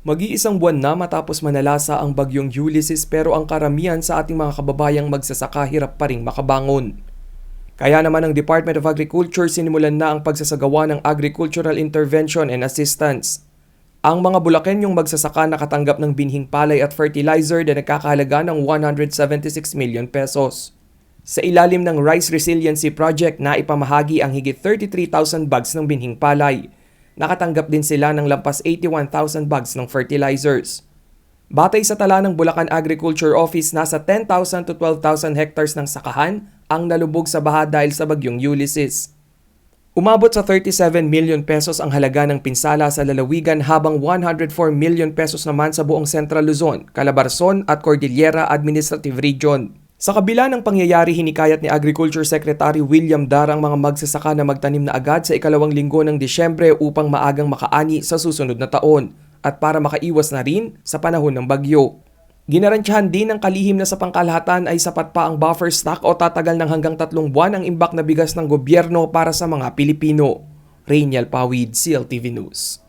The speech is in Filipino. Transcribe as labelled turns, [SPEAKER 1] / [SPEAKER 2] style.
[SPEAKER 1] Mag-iisang buwan na matapos manalasa ang bagyong Ulysses pero ang karamihan sa ating mga kababayang magsasaka hirap pa ring makabangon. Kaya naman ang Department of Agriculture sinimulan na ang pagsasagawa ng Agricultural Intervention and Assistance. Ang mga Bulakenyong magsasaka nakatanggap ng binhing palay at fertilizer na nagkakahalaga ng 176 million pesos. Sa ilalim ng Rice Resiliency Project na ipamahagi ang higit 33,000 bags ng binhing palay. Nakatanggap din sila ng lampas 81,000 bags ng fertilizers. Batay sa tala ng Bulacan Agriculture Office, nasa 10,000 to 12,000 hectares ng sakahan ang nalubog sa baha dahil sa bagyong Ulysses. Umabot sa 37 million pesos ang halaga ng pinsala sa lalawigan habang 104 million pesos naman sa buong Central Luzon, Calabarzon at Cordillera Administrative Region. Sa kabila ng pangyayari, hinikayat ni Agriculture Secretary William Dar ang mga magsasaka na magtanim na agad sa ikalawang linggo ng Disyembre upang maagang makaani sa susunod na taon at para makaiwas na rin sa panahon ng bagyo. Ginarantyahan din ng kalihim na sa pangkalahatan ay sapat pa ang buffer stock o tatagal ng hanggang 3 buwan ang imbak na bigas ng gobyerno para sa mga Pilipino. Rainiel Pawid, CLTV News.